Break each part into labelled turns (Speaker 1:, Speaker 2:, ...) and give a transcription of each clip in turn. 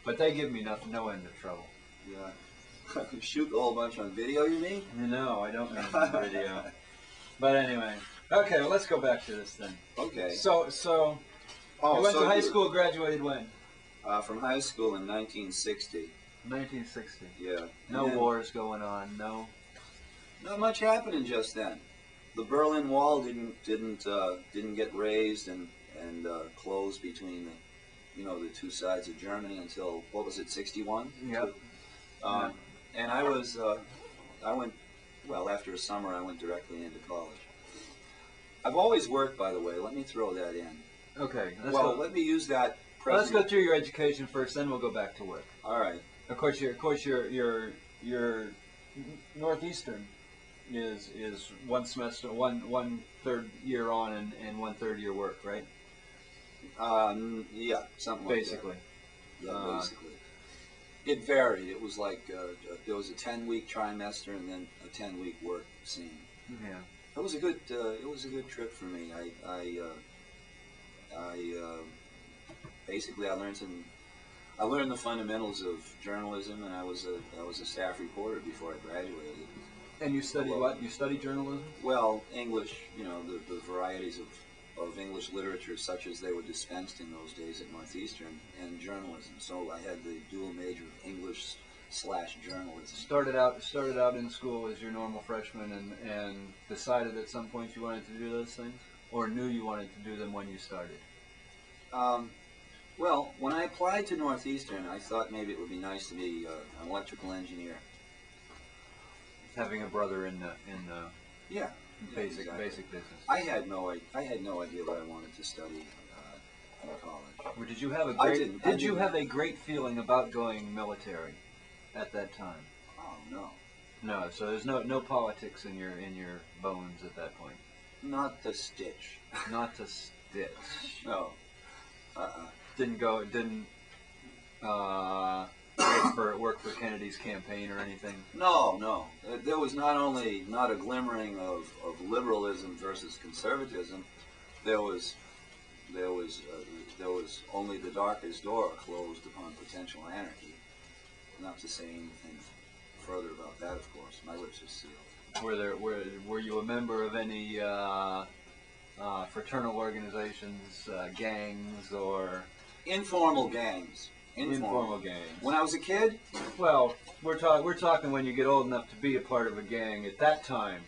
Speaker 1: But they give me no end of trouble.
Speaker 2: Yeah. Shoot a whole bunch on video, you mean?
Speaker 1: No, I don't mean video. But anyway, okay. Well, let's go back to this then.
Speaker 2: Okay.
Speaker 1: So you went to high school. Graduated when?
Speaker 2: From high school in 1960.
Speaker 1: 1960.
Speaker 2: Yeah.
Speaker 1: No wars going on. No.
Speaker 2: Not much happening just then. The Berlin Wall didn't get raised and closed between the two sides of Germany until, what was it, 61?
Speaker 1: Yep.
Speaker 2: And I went, well, after a summer I went directly into college. I've always worked, by the way. Let me throw that in.
Speaker 1: Okay.
Speaker 2: Let me use that.
Speaker 1: Let's go through your education first, then we'll go back to work.
Speaker 2: All right.
Speaker 1: Of course, your Northeastern is one semester, one third year on and one third year work, right?
Speaker 2: Yeah, something like
Speaker 1: basically.
Speaker 2: That. Yeah, basically. It varied. It was like there was a 10-week trimester and then a 10-week work scene.
Speaker 1: Yeah.
Speaker 2: It was a good trip for me. Basically I learned the fundamentals of journalism, and I was a staff reporter before I graduated.
Speaker 1: And you studied what? You studied journalism?
Speaker 2: Well, English, the varieties of English literature such as they were dispensed in those days at Northeastern, and journalism. So I had the dual major of English/journalism.
Speaker 1: Started out in school as your normal freshman and decided at some point you wanted to do those things? Or knew you wanted to do them when you started?
Speaker 2: Well, when I applied to Northeastern, I thought maybe it would be nice to be an electrical engineer.
Speaker 1: Having a brother in the
Speaker 2: yeah,
Speaker 1: basic business.
Speaker 2: I had no idea what I wanted to study in college.
Speaker 1: Or did you have a great feeling about going military at that time?
Speaker 2: Oh no.
Speaker 1: No, so there's no politics in your bones at that point.
Speaker 2: Not the stitch.
Speaker 1: Not the stitch.
Speaker 2: No.
Speaker 1: Didn't work for Kennedy's campaign or anything?
Speaker 2: No. There was not a glimmering of liberalism versus conservatism. There was only the darkest door closed upon potential anarchy. Not to say anything further about that, of course. My lips are sealed.
Speaker 1: Were you a member of any fraternal organizations, gangs, or
Speaker 2: informal gangs?
Speaker 1: Informal gangs.
Speaker 2: When I was a kid?
Speaker 1: Well, we're talking when you get old enough to be a part of a gang. At that time.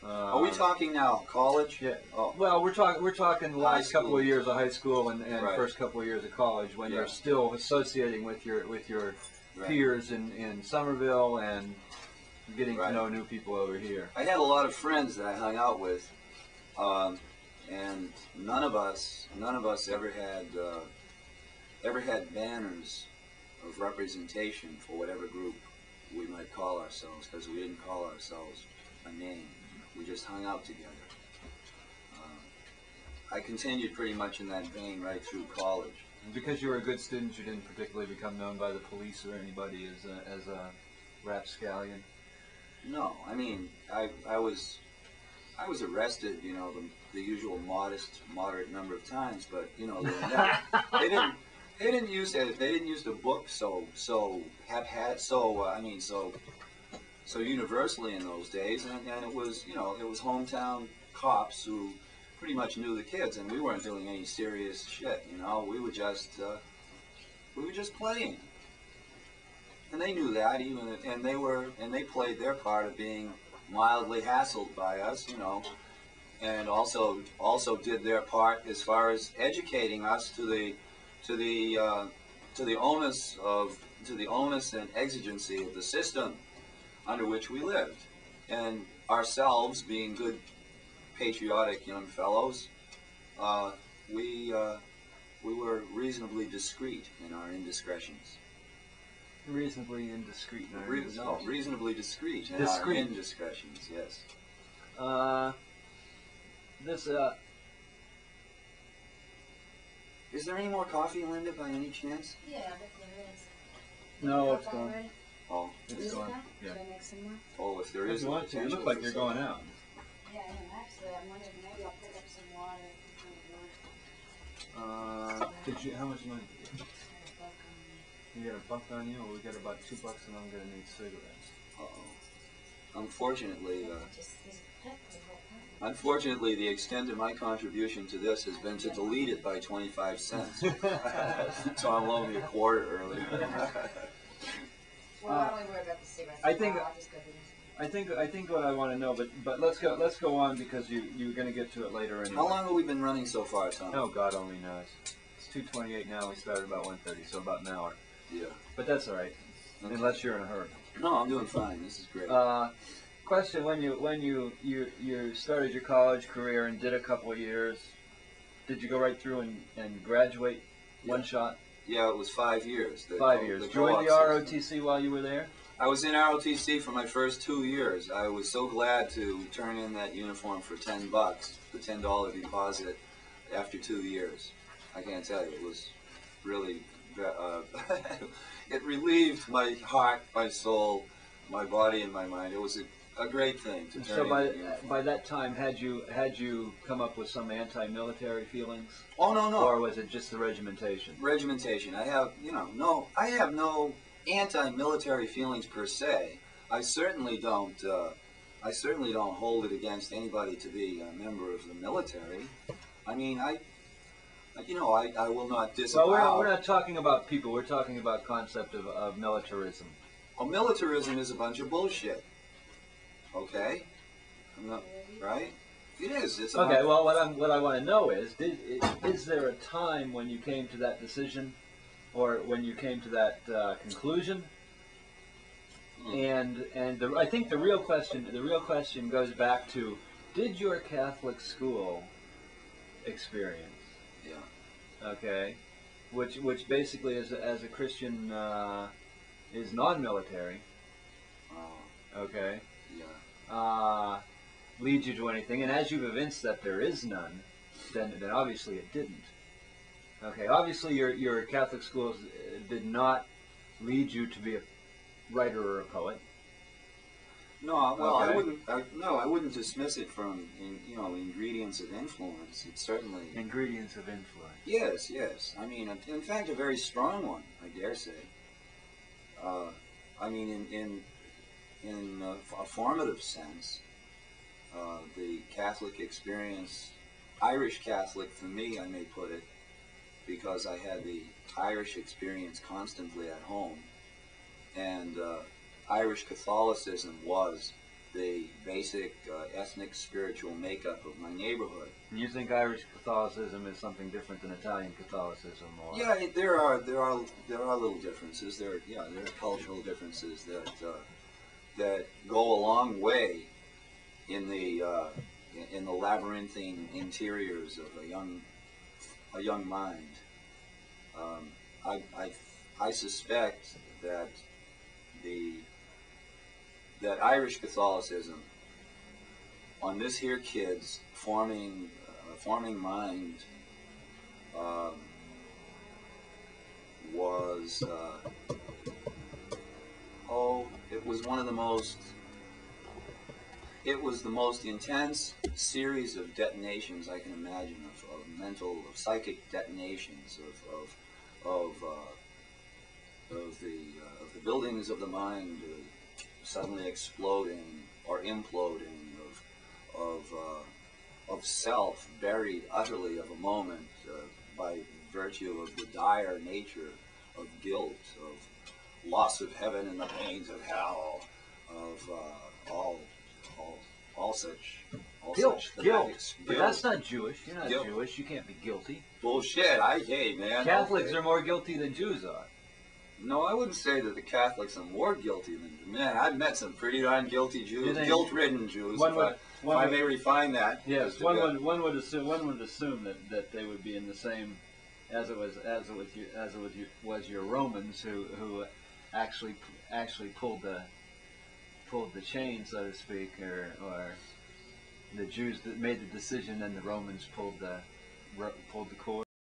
Speaker 2: Are we talking now? College?
Speaker 1: Yeah.
Speaker 2: Oh.
Speaker 1: Well, we're talking the last couple of years of high school and
Speaker 2: right.
Speaker 1: First couple of years of college, when you're still associating with your
Speaker 2: right.
Speaker 1: peers in Somerville and getting
Speaker 2: right.
Speaker 1: to know new people over here.
Speaker 2: I had a lot of friends that I hung out with, and none of us ever had banners of representation for whatever group we might call ourselves, because we didn't call ourselves a name. We just hung out together. I continued pretty much in that vein right through college.
Speaker 1: And because you were a good student, you didn't particularly become known by the police or anybody as a rapscallion?
Speaker 2: No, I mean, I was arrested, the usual moderate number of times, but they didn't use the book so universally in those days, and it was hometown cops who pretty much knew the kids, and we weren't doing any serious shit. We were just playing, and they knew that, and they played their part of being mildly hassled by us, and also did their part as far as educating us to the onus and exigency of the system under which we lived, and ourselves, being good, patriotic young fellows, we were reasonably discreet in our indiscretions.
Speaker 1: Reasonably indiscreet in our indiscretions.
Speaker 2: No, reasonably discreet in our indiscretions. Yes. Is there any more coffee, Linda, by any chance?
Speaker 3: Yeah, but there is.
Speaker 1: No, it's gone.
Speaker 2: Oh,
Speaker 1: it's gone. Yeah.
Speaker 3: Should I make some more?
Speaker 2: Oh, if there is.
Speaker 1: If you want to, you look like you're going out.
Speaker 3: Yeah, I am. Actually, I'm wondering maybe I'll pick up some water.
Speaker 1: How much money did you get? You get a buck on you, or we get about $2 and I'm gonna need cigarettes.
Speaker 2: Unfortunately,
Speaker 3: Just he's pet the whole time.
Speaker 2: unfortunately, the extent of my contribution to this has been to delete it by 25 cents. Tom loaned me a quarter earlier.
Speaker 3: Well, why don't we worry about the cigarettes?
Speaker 1: I think-
Speaker 3: I'll just go do this.
Speaker 1: I think what I want to know, but let's go on because you're going to get to it later anyway.
Speaker 2: How long have we been running so far, Tom?
Speaker 1: Oh, God only knows. It's 2:28 now. We started about 1:30, so about an hour.
Speaker 2: Yeah.
Speaker 1: But that's all right, unless you're in a hurry.
Speaker 2: No, I'm doing fine. This is great.
Speaker 1: Question: When you started your college career and did a couple of years, did you go right through and graduate one shot?
Speaker 2: Yeah, it was 5 years.
Speaker 1: 5 years. Joined the ROTC while you were there?
Speaker 2: I was in ROTC for my first 2 years. I was so glad to turn in that uniform for $10, the $10 deposit, after 2 years. I can't tell you, it was really, it relieved my heart, my soul, my body, and my mind. It was a great thing to turn
Speaker 1: So
Speaker 2: in
Speaker 1: by
Speaker 2: that uniform.
Speaker 1: by that time, had you come up with some anti-military feelings,
Speaker 2: Oh, no.
Speaker 1: or was it just the regimentation?
Speaker 2: Regimentation. I have no anti-military feelings per se. I certainly don't hold it against anybody to be a member of the military. I mean, I will not disavow.
Speaker 1: Well, we're not talking about people. We're talking about concept of militarism.
Speaker 2: Well, militarism is a bunch of bullshit. Okay? Right? It is. It's
Speaker 1: Okay. Well, what I want to know is there a time when you came to that decision, or when you came to that conclusion? And I think the real question goes back to, did your Catholic school experience,
Speaker 2: Yeah.
Speaker 1: okay, which basically as a Christian is non-military, okay,
Speaker 2: Yeah.
Speaker 1: lead you to anything? And as you've evinced that there is none, then obviously it didn't. Okay, obviously your Catholic schools did not lead you to be a writer or a poet.
Speaker 2: No, well,
Speaker 1: Okay.
Speaker 2: I wouldn't dismiss it from ingredients of influence. It's certainly
Speaker 1: Ingredients of influence.
Speaker 2: yes. I mean, in fact, a very strong one, I dare say. I mean, in a formative sense, the Catholic experience, Irish Catholic for me, I may put it, because I had the Irish experience constantly at home, and Irish Catholicism was the basic ethnic spiritual makeup of my neighborhood.
Speaker 1: And you think Irish Catholicism is something different than Italian Catholicism, or?
Speaker 2: Yeah, there are little differences. There are cultural differences that go a long way in the labyrinthine interiors of a young mind. I suspect that that Irish Catholicism on this here kid's forming mind was it was the most intense series of detonations I can imagine, of psychic detonations of the buildings of the mind suddenly exploding or imploding, of self buried utterly of a moment by virtue of the dire nature of guilt, of loss of heaven and the pains of hell, of all such
Speaker 1: Guilt.
Speaker 2: thematics.
Speaker 1: But that's not Jewish. You're not
Speaker 2: Guilt.
Speaker 1: Jewish. You can't be guilty.
Speaker 2: Bullshit. Hey, man.
Speaker 1: Catholics
Speaker 2: okay.
Speaker 1: are more guilty than Jews are.
Speaker 2: No, I wouldn't say that the Catholics are more guilty than Jews. Man, I've met some pretty darn guilty Jews, guilt-ridden Jews. If I may refine that.
Speaker 1: Yes, one would assume that they would be in the same, as it was your Romans who actually pulled the chain, so to speak, or the Jews that made the decision and the Romans pulled the cord.